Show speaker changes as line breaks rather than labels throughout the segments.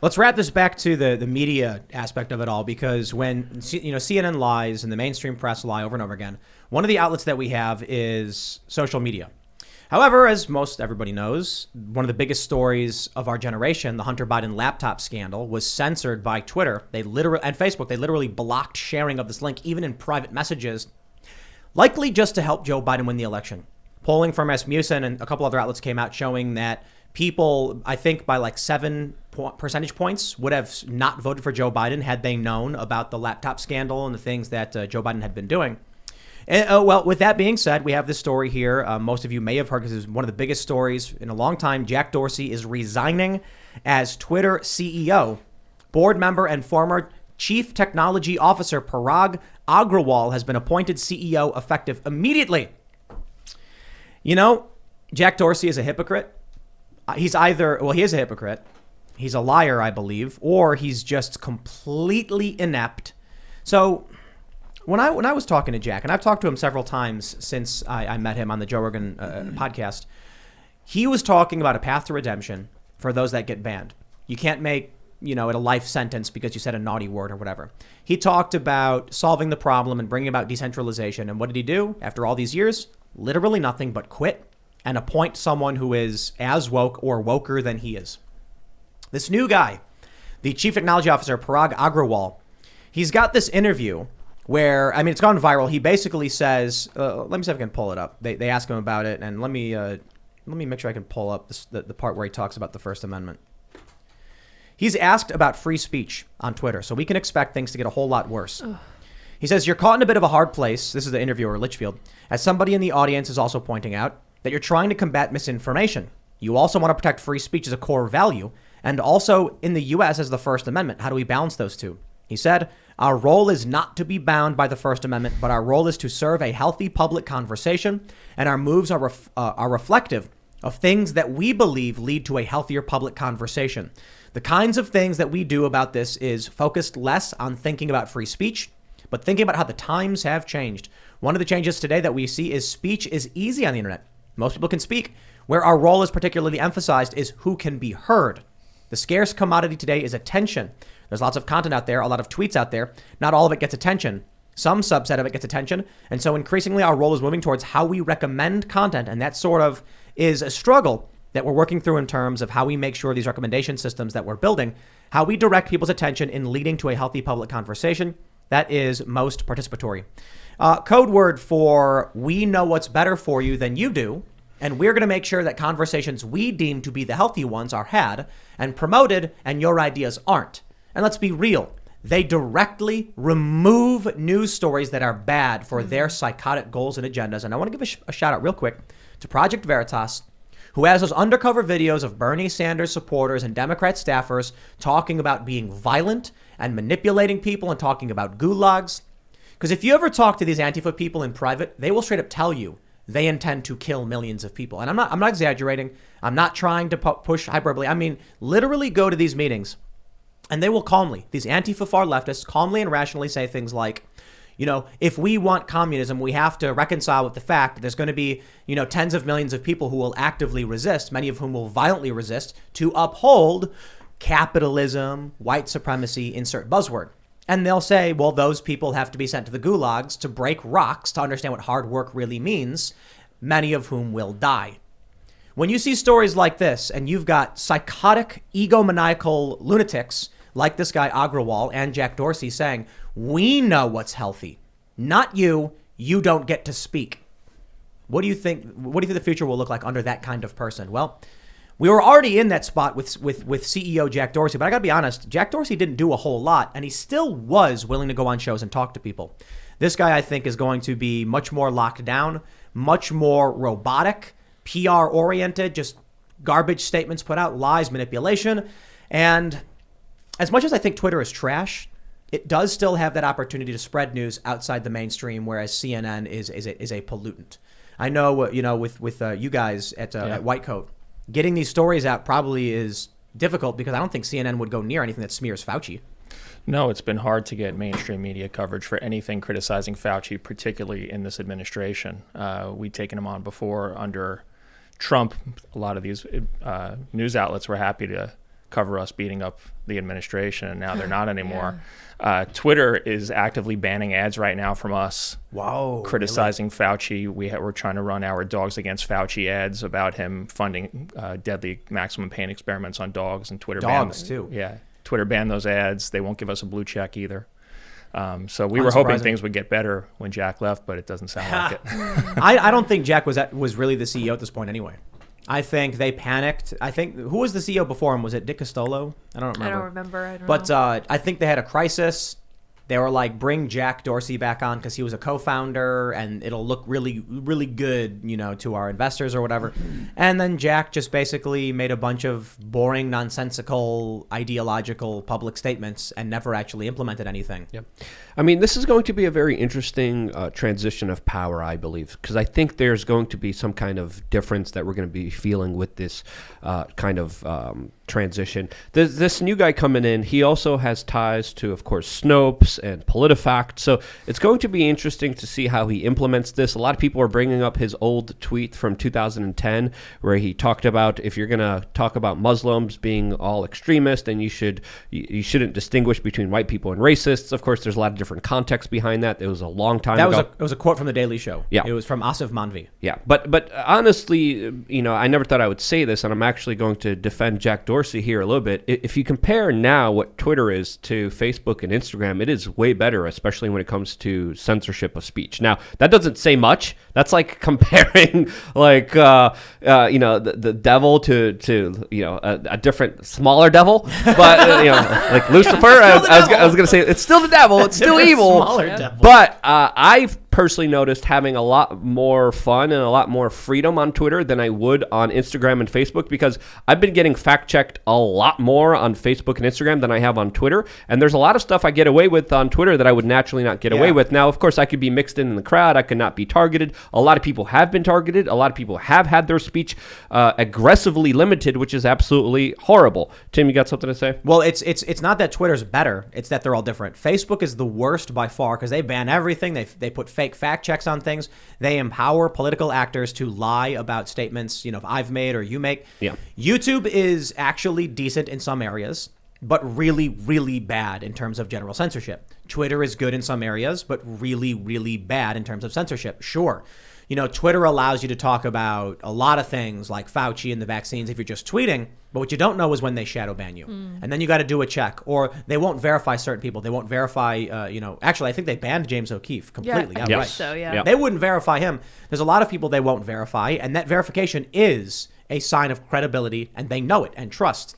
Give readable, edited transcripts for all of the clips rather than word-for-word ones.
Let's wrap this back to the media aspect of it all, because when CNN lies and the mainstream press lie over and over again, one of the outlets that we have is social media. However, as most everybody knows, one of the biggest stories of our generation, the Hunter Biden laptop scandal, was censored by Twitter. And Facebook. They literally blocked sharing of this link, even in private messages, likely just to help Joe Biden win the election. Polling from Rasmussen and a couple other outlets came out showing that people, I think by like 7 percentage points, would have not voted for Joe Biden had they known about the laptop scandal and the things that Joe Biden had been doing. And, well, with that being said, we have this story here. Most of you may have heard, because it's one of the biggest stories in a long time. Jack Dorsey is resigning as Twitter CEO. Board member and former Chief Technology Officer Parag Agrawal has been appointed CEO effective immediately. You know, Jack Dorsey is a hypocrite. He is a hypocrite. He's a liar, I believe, or he's just completely inept. So when I was talking to Jack, and I've talked to him several times since I met him on the Joe Rogan podcast, he was talking about a path to redemption for those that get banned. You can't make it a life sentence because you said a naughty word or whatever. He talked about solving the problem and bringing about decentralization. And what did he do after all these years? Literally nothing but quit and appoint someone who is as woke or woker than he is. This new guy, the Chief Technology Officer, Parag Agrawal, he's got this interview where, it's gone viral. He basically says, let me see if I can pull it up. They ask him about it, and let me make sure I can pull up the part where he talks about the First Amendment. He's asked about free speech on Twitter, so we can expect things to get a whole lot worse. Ugh. He says, you're caught in a bit of a hard place. This is the interviewer, Litchfield. As somebody in the audience is also pointing out, that you're trying to combat misinformation. You also want to protect free speech as a core value, and also in the U.S. as the First Amendment. How do we balance those two? He said, our role is not to be bound by the First Amendment, but our role is to serve a healthy public conversation, and our moves are reflective of things that we believe lead to a healthier public conversation. The kinds of things that we do about this is focused less on thinking about free speech, but thinking about how the times have changed. One of the changes today that we see is speech is easy on the internet. Most people can speak. Where our role is particularly emphasized is who can be heard. The scarce commodity today is attention. There's lots of content out there, a lot of tweets out there. Not all of it gets attention. Some subset of it gets attention. And so increasingly our role is moving towards how we recommend content. And that sort of is a struggle that we're working through in terms of how we make sure these recommendation systems that we're building, how we direct people's attention in leading to a healthy public conversation that is most participatory. Code word for we know what's better for you than you do. And we're going to make sure that conversations we deem to be the healthy ones are had and promoted and your ideas aren't. And let's be real. They directly remove news stories that are bad for their psychotic goals and agendas. And I want to give a shout out real quick to Project Veritas, who has those undercover videos of Bernie Sanders supporters and Democrat staffers talking about being violent and manipulating people and talking about gulags. Because if you ever talk to these Antifa people in private, they will straight up tell you they intend to kill millions of people. And I'm not exaggerating. I'm not trying to push hyperbole. Literally go to these meetings and they will calmly, these Antifa far leftists, calmly and rationally say things like, if we want communism, we have to reconcile with the fact that there's going to be, tens of millions of people who will actively resist, many of whom will violently resist, to uphold capitalism, white supremacy, insert buzzword. And they'll say, well, those people have to be sent to the gulags to break rocks to understand what hard work really means, many of whom will die. When you see stories like this and you've got psychotic, egomaniacal lunatics like this guy Agrawal and Jack Dorsey saying, we know what's healthy, not you, you don't get to speak. What do you think the future will look like under that kind of person? Well, we were already in that spot with CEO Jack Dorsey, but I got to be honest, Jack Dorsey didn't do a whole lot, and he still was willing to go on shows and talk to people. This guy, I think, is going to be much more locked down, much more robotic, PR-oriented, just garbage statements put out, lies, manipulation. And as much as I think Twitter is trash, it does still have that opportunity to spread news outside the mainstream, whereas CNN is a pollutant. I know, with you guys at White Coat, getting these stories out probably is difficult because I don't think CNN would go near anything that smears Fauci.
No, it's been hard to get mainstream media coverage for anything criticizing Fauci, particularly in this administration. We'd taken him on before under Trump. A lot of these news outlets were happy to cover us beating up the administration, and now they're not anymore. Twitter is actively banning ads right now from us.
Wow.
Criticizing Fauci. We're trying to run our Dogs Against Fauci ads about him funding deadly maximum pain experiments on dogs, and Twitter
dogs too.
Yeah, Twitter banned those ads. They won't give us a blue check either. So we were hoping things would get better when Jack left, but it doesn't sound like it.
I don't think Jack was really the CEO at this point anyway. I think they panicked. I think, who was the CEO before him? Was it Dick Costolo? I don't remember.
I don't
But
know.
I think they had a crisis. They were like, bring Jack Dorsey back on because he was a co-founder and it'll look really, really good, to our investors or whatever. And then Jack just basically made a bunch of boring, nonsensical, ideological public statements and never actually implemented anything.
Yep. I mean, this is going to be a very interesting transition of power, I believe, because I think there's going to be some kind of difference that we're going to be feeling with this kind of transition. This new guy coming in, he also has ties to, of course, Snopes and PolitiFact. So it's going to be interesting to see how he implements this. A lot of people are bringing up his old tweet from 2010 where he talked about if you're going to talk about Muslims being all extremist, then you shouldn't distinguish between white people and racists. Of course, there's a lot of different context behind that. It was a long time ago.
It was a quote from The Daily Show.
Yeah.
It was from Asif Manvi.
Yeah, but honestly, I never thought I would say this, and I'm actually going to defend Jack Dorsey here a little bit. If you compare now what Twitter is to Facebook and Instagram, it is way better, especially when it comes to censorship of speech. Now, that doesn't say much. That's like comparing the devil to a different smaller devil, but like Lucifer. I was going to say it's still the devil. It's still evil.
Smaller devil.
But I've personally noticed having a lot more fun and a lot more freedom on Twitter than I would on Instagram and Facebook, because I've been getting fact-checked a lot more on Facebook and Instagram than I have on Twitter. And there's a lot of stuff I get away with on Twitter that I would naturally not get away with. Now, of course, I could be mixed in the crowd. I could not be targeted. A lot of people have been targeted. A lot of people have had their speech aggressively limited, which is absolutely horrible. Tim, you got something to say?
Well, it's not that Twitter's better. It's that they're all different. Facebook is the worst by far because they ban everything. They put fake fact checks on things. They empower political actors to lie about statements, I've made or you make.
Yeah.
YouTube is actually decent in some areas, but really, really bad in terms of general censorship. Twitter is good in some areas, but really, really bad in terms of censorship. Sure. Twitter allows you to talk about a lot of things like Fauci and the vaccines if you're just tweeting, but what you don't know is when they shadow ban you. And then you got to do a check, or they won't verify certain people. They won't verify, actually, I think they banned James O'Keefe completely.
Yeah, I think so, yeah.
They wouldn't verify him. There's a lot of people they won't verify, and that verification is a sign of credibility, and they know it and trust.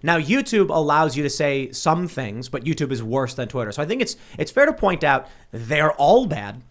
Now, YouTube allows you to say some things, but YouTube is worse than Twitter. So I think it's fair to point out they're all bad.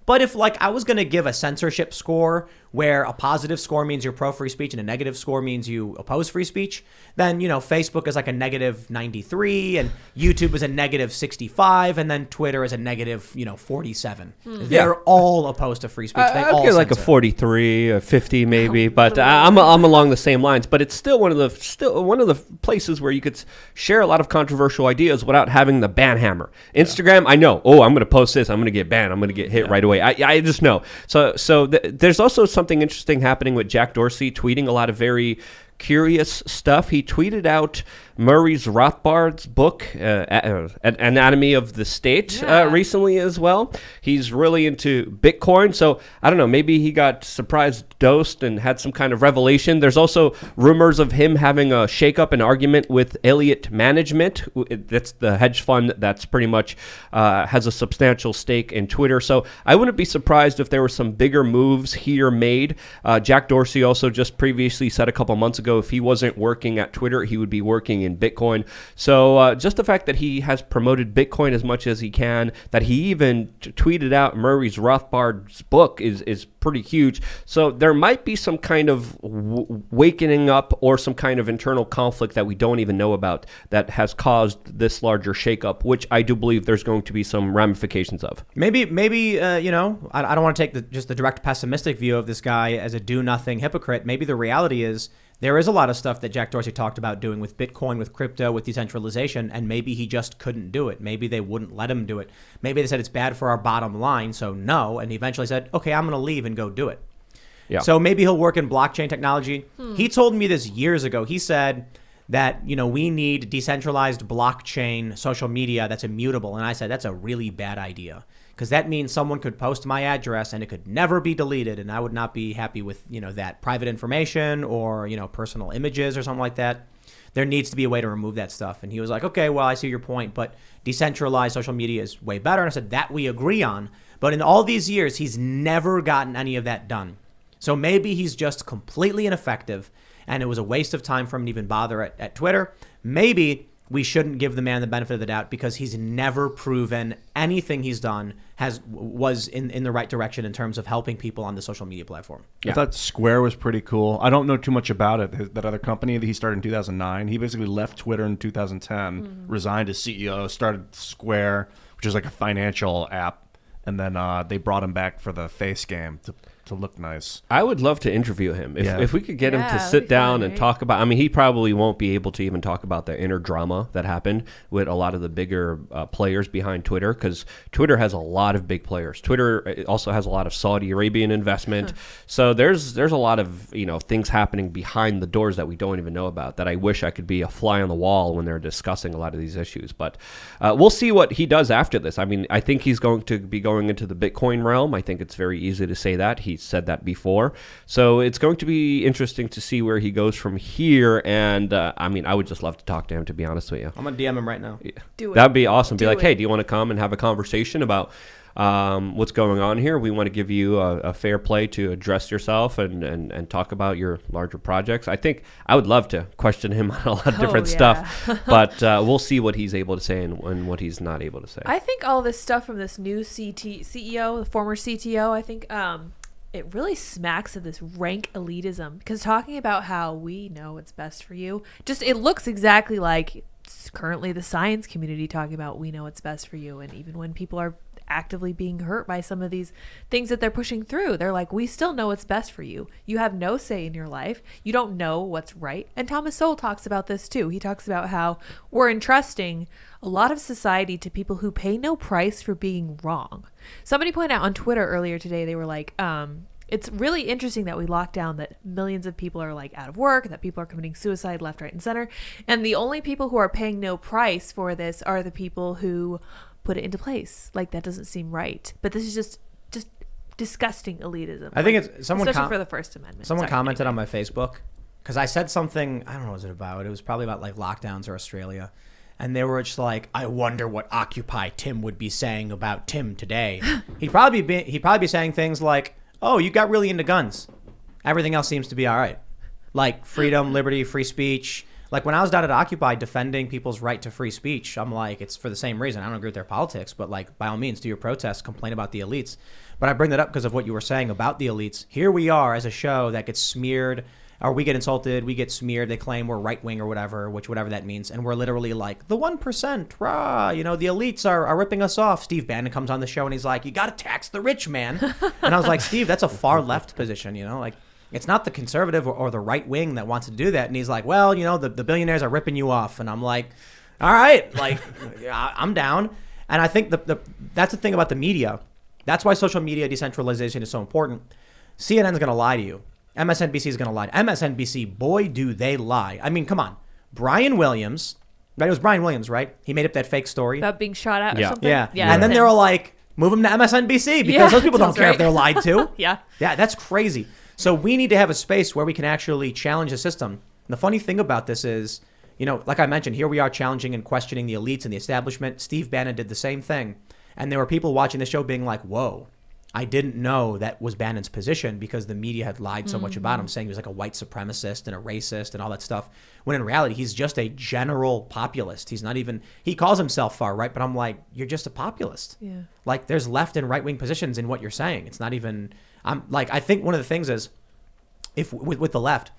But if I was going to give a censorship score where a positive score means you're pro free speech and a negative score means you oppose free speech, then, Facebook is like a negative 93 and YouTube is a negative 65 and then Twitter is a negative, 47. They're all opposed to free speech. They all
I'd get like a 43 or 50 maybe, but I'm along the same lines. But it's still one of the places where you could share a lot of controversial ideas without having the ban hammer. Instagram, I know. Oh, I'm going to post this. I'm going to get banned. I'm going to get hit right away. I just know. So there's also something interesting happening with Jack Dorsey tweeting a lot of very curious stuff. He tweeted out Murray's Rothbard's book, Anatomy of the State, recently as well. He's really into Bitcoin. So I don't know, maybe he got surprised dosed and had some kind of revelation. There's also rumors of him having a shakeup, an argument with Elliott Management. That's the hedge fund that's pretty much has a substantial stake in Twitter. So I wouldn't be surprised if there were some bigger moves here made. Jack Dorsey also just previously said a couple months ago if he wasn't working at Twitter, he would be working in Bitcoin. So just the fact that he has promoted Bitcoin as much as he can, that he even tweeted out Murray's Rothbard's book is pretty huge. So there might be some kind of wakening up or some kind of internal conflict that we don't even know about that has caused this larger shakeup, which I do believe there's going to be some ramifications of.
Maybe I don't want to take just the direct pessimistic view of this guy as a do-nothing hypocrite. Maybe the reality is there is a lot of stuff that Jack Dorsey talked about doing with Bitcoin, with crypto, with decentralization, and maybe he just couldn't do it. Maybe they wouldn't let him do it. Maybe they said it's bad for our bottom line, so no, and he eventually said, okay, I'm going to leave and go do it. Yeah. So maybe he'll work in blockchain technology. He told me this years ago. He said that, we need decentralized blockchain social media that's immutable. And I said, that's a really bad idea, because that means someone could post my address and it could never be deleted. And I would not be happy with, that private information or, personal images or something like that. There needs to be a way to remove that stuff. And he was like, okay, well, I see your point, but decentralized social media is way better. And I said, that we agree on. But in all these years, he's never gotten any of that done. So maybe he's just completely ineffective, and it was a waste of time for him to even bother at Twitter. Maybe we shouldn't give the man the benefit of the doubt, because he's never proven anything he's done was in the right direction in terms of helping people on the social media platform.
I thought Square was pretty cool. I don't know too much about it. That other company that he started in 2009, he basically left Twitter in 2010, resigned as CEO, started Square, which is like a financial app, and then they brought him back for the face game to look nice.
I would love to interview him. If we could get him to
that'd
sit
be
down
fun,
and
right?
talk about, I mean, he probably won't be able to even talk about the inner drama that happened with a lot of the bigger players behind Twitter, because Twitter has a lot of big players. Twitter also has a lot of Saudi Arabian investment. So there's a lot of, things happening behind the doors that we don't even know about, that I wish I could be a fly on the wall when they're discussing a lot of these issues. But we'll see what he does after this. I mean, I think he's going to be going into the Bitcoin realm. I think it's very easy to say that. He's said that before. So it's going to be interesting to see where he goes from here. And I mean, I would just love to talk to him, to be honest with you.
I'm going to DM him right now.
Do it.
That'd be awesome. Be
Do
like,
it.
hey, do you want to come and have a conversation about what's going on here? We want to give you a fair play to address yourself and talk about your larger projects. I think I would love to question him on a lot of different stuff, but we'll see what he's able to say and what he's not able to say.
I think all this stuff from this new CEO, the former CTO, I think it really smacks of this rank elitism, because talking about how we know what's best for you, it looks exactly like currently the science community talking about we know what's best for you. And even when people are actively being hurt by some of these things that they're pushing through, they're like, we still know what's best for you. You have no say in your life. You don't know what's right. And Thomas Sowell talks about this too. He talks about how we're entrusting a lot of society to people who pay no price for being wrong. Somebody pointed out on Twitter earlier today, they were like, it's really interesting that we lock down that millions of people are like out of work, that people are committing suicide left, right, and center. And the only people who are paying no price for this are the people who put it into place. Like, that doesn't seem right. But this is just disgusting elitism.
I think it's someone
especially for the First Amendment.
Someone
Sorry,
commented
anyway.
on my Facebook, because I said something, I don't know what it was about. It was probably about like lockdowns or Australia. And they were just like, I wonder what Occupy Tim would be saying about Tim today. He'd probably be saying things like, oh, you got really into guns. Everything else seems to be all right. Like freedom, liberty, free speech. Like when I was down at Occupy defending people's right to free speech, I'm like, it's for the same reason. I don't agree with their politics, but like, by all means, do your protests, complain about the elites. But I bring that up because of what you were saying about the elites. Here we are as a show that gets smeared, or we get insulted, we get smeared. They claim we're right wing or whatever, whatever that means. And we're literally like, the 1%, rah, the elites are ripping us off. Steve Bannon comes on the show and he's like, you got to tax the rich, man. And I was like, Steve, that's a far left position, like, it's not the conservative or the right wing that wants to do that. And he's like, well, the billionaires are ripping you off. And I'm like, all right, like, I'm down. And I think that's the thing about the media. That's why social media decentralization is so important. CNN's going to lie to you. MSNBC is going to lie. MSNBC, boy, do they lie. I mean, come on. Brian Williams, right? It was Brian Williams, right? He made up that fake story.
About being shot at or
Yeah.
something?
Yeah.
Yeah.
And then they were like, move him to MSNBC because those people don't
sounds
care
right.
if they're lied to.
Yeah.
Yeah, that's crazy. So we need to have a space where we can actually challenge the system. And the funny thing about this is, like I mentioned, here we are challenging and questioning the elites and the establishment. Steve Bannon did the same thing. And there were people watching the show being like, whoa, I didn't know that was Bannon's position because the media had lied so much about him, saying he was like a white supremacist and a racist and all that stuff. When in reality, he's just a general populist. He's not even, he calls himself far right, but I'm like, you're just a populist.
Yeah.
Like there's left and right wing positions in what you're saying. It's not even, I think one of the things is, if with the left,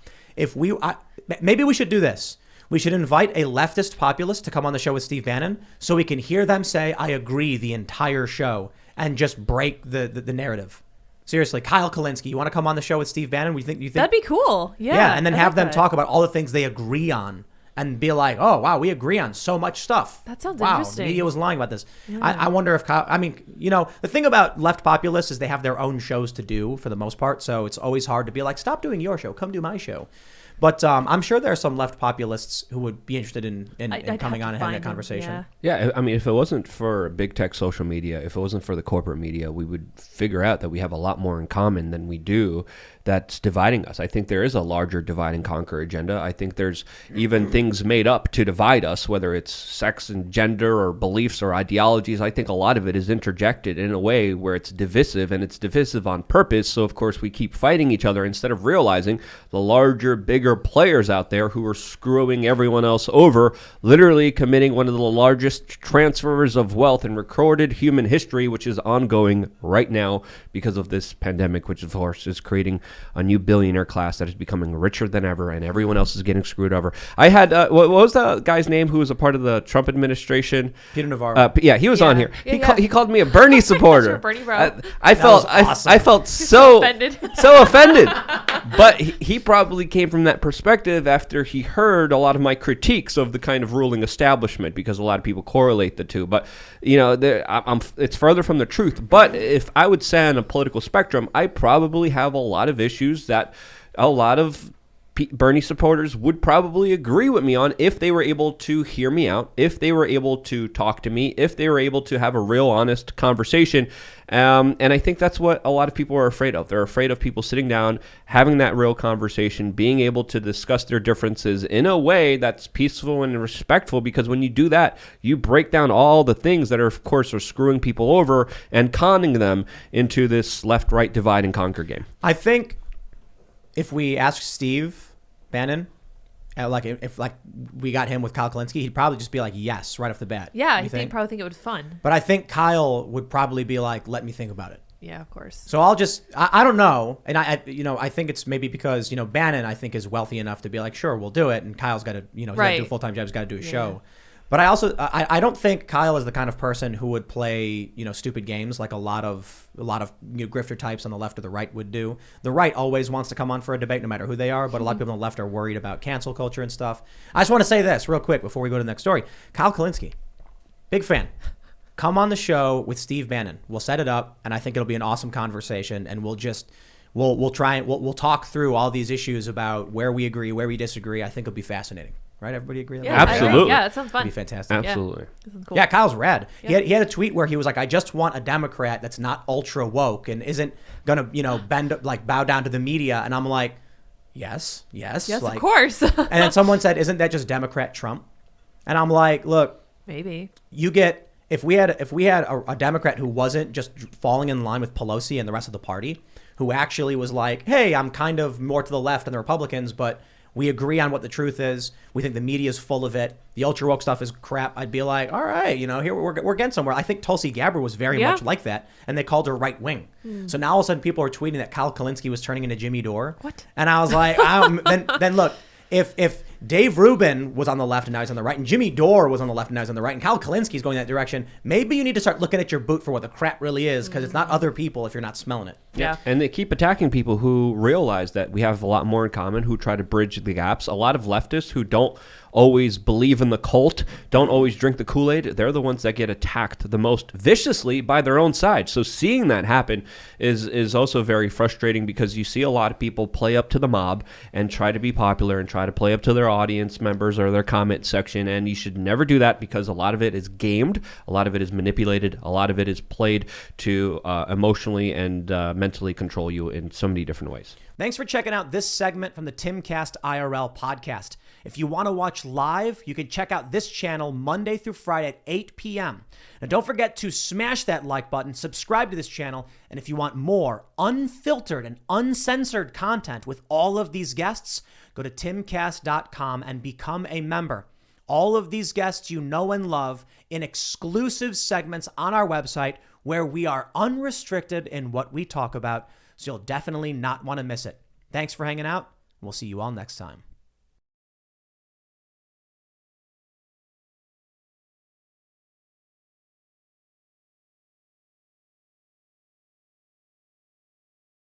maybe we should do this. We should invite a leftist populist to come on the show with Steve Bannon so we can hear them say, I agree the entire show and just break the narrative. Seriously, Kyle Kalinske, you want to come on the show with Steve Bannon? You think
That'd be cool. Yeah.
Yeah, and then
I
have
like
them
that.
talk about all the things they agree on and be like, oh, wow, we agree on so much stuff.
That sounds
wow,
interesting.
The media was lying about this.
Yeah.
I wonder if Kyle, the thing about left populists is they have their own shows to do for the most part. So it's always hard to be like, stop doing your show, come do my show. But I'm sure there are some left populists who would be interested in
I'd
coming
have
on
to
and having a
find them,
conversation.
yeah.
Yeah, I mean, if it wasn't for big tech social media, if it wasn't for the corporate media, we would figure out that we have a lot more in common than we do that's dividing us. I think there is a larger divide and conquer agenda. I think there's even things made up to divide us, whether it's sex and gender or beliefs or ideologies. I think a lot of it is interjected in a way where it's divisive, and it's divisive on purpose. So, of course, we keep fighting each other instead of realizing the larger, bigger players out there who are screwing everyone else over, literally committing one of the largest transfers of wealth in recorded human history, which is ongoing right now because of this pandemic, which, of course, is creating a new billionaire class that is becoming richer than ever, and everyone else is getting screwed over. I had, what was the guy's name who was a part of the Trump administration?
Peter Navarro.
Yeah, he was on here. He called me a Bernie supporter.
Sure, Bernie bro.
I felt
awesome.
I felt
so offended.
so offended. But he probably came from that perspective after he heard a lot of my critiques of the kind of ruling establishment, because a lot of people correlate the two. But it's further from the truth. But if I would say on a political spectrum, I probably have a lot of issues that a lot of Bernie supporters would probably agree with me on if they were able to hear me out, if they were able to talk to me, if they were able to have a real honest conversation. And I think that's what a lot of people are afraid of. They're afraid of people sitting down, having that real conversation, being able to discuss their differences in a way that's peaceful and respectful, because when you do that, you break down all the things that are, of course, are screwing people over and conning them into this left-right divide and conquer game.
I think if we ask Steve Bannon, if we got him with Kyle Kalinske, he'd probably just be like, yes, right off the bat.
Yeah,
You
I probably think it would be fun.
But I think Kyle would probably be like, let me think about it.
Yeah, of course.
So I don't know. And I think it's maybe because, Bannon, I think, is wealthy enough to be like, sure, we'll do it. And Kyle's got to, he's got to do a full-time job. He's got to do a show. But I also, I don't think Kyle is the kind of person who would play, stupid games like a lot of grifter types on the left or the right would do. The right always wants to come on for a debate no matter who they are, but a lot of people on the left are worried about cancel culture and stuff. I just want to say this real quick before we go to the next story. Kyle Kalinske, big fan. Come on the show with Steve Bannon. We'll set it up, and I think it'll be an awesome conversation, and we'll talk through all these issues about where we agree, where we disagree. I think it'll be fascinating. Right? Everybody agree on that?
Yeah,
Absolutely.
Yeah, that sounds fun.
It'd be fantastic.
Absolutely.
Cool.
Yeah, Kyle's rad. Yeah. He had a tweet where he was like, I just want a Democrat that's not ultra woke and isn't gonna, bow down to the media. And I'm like, yes.
Yes, of course.
And then someone said, isn't that just Democrat Trump? And I'm like, look,
maybe
if we had a Democrat who wasn't just falling in line with Pelosi and the rest of the party, who actually was like, hey, I'm kind of more to the left than the Republicans, but we agree on what the truth is. We think the media is full of it. The ultra woke stuff is crap. I'd be like, all right, here we're getting somewhere. I think Tulsi Gabbard was very much like that, and they called her right wing. So now all of a sudden people are tweeting that Kyle Kalinske was turning into Jimmy Dore.
What?
And I was like, then look, if Dave Rubin was on the left and now he's on the right, and Jimmy Dore was on the left and now he's on the right, and Kyle Kalinske is going that direction, maybe you need to start looking at your boot for what the crap really is, because it's not other people if you're not smelling it.
Yeah.
And they keep attacking people who realize that we have a lot more in common, who try to bridge the gaps. A lot of leftists who don't always believe in the cult, don't always drink the Kool-Aid, they're the ones that get attacked the most viciously by their own side. So seeing that happen is also very frustrating, because you see a lot of people play up to the mob and try to be popular and try to play up to their audience members or their comment section, and you should never do that, because a lot of it is gamed, a lot of it is manipulated, a lot of it is played to emotionally and mentally control you in so many different ways.
Thanks for checking out this segment from the Timcast IRL podcast. If you want to watch live, you can check out this channel Monday through Friday at 8 p.m. Now, don't forget to smash that like button, subscribe to this channel, and if you want more unfiltered and uncensored content with all of these guests, go to timcast.com and become a member. All of these guests you know and love in exclusive segments on our website where we are unrestricted in what we talk about, so you'll definitely not want to miss it. Thanks for hanging out. We'll see you all next time.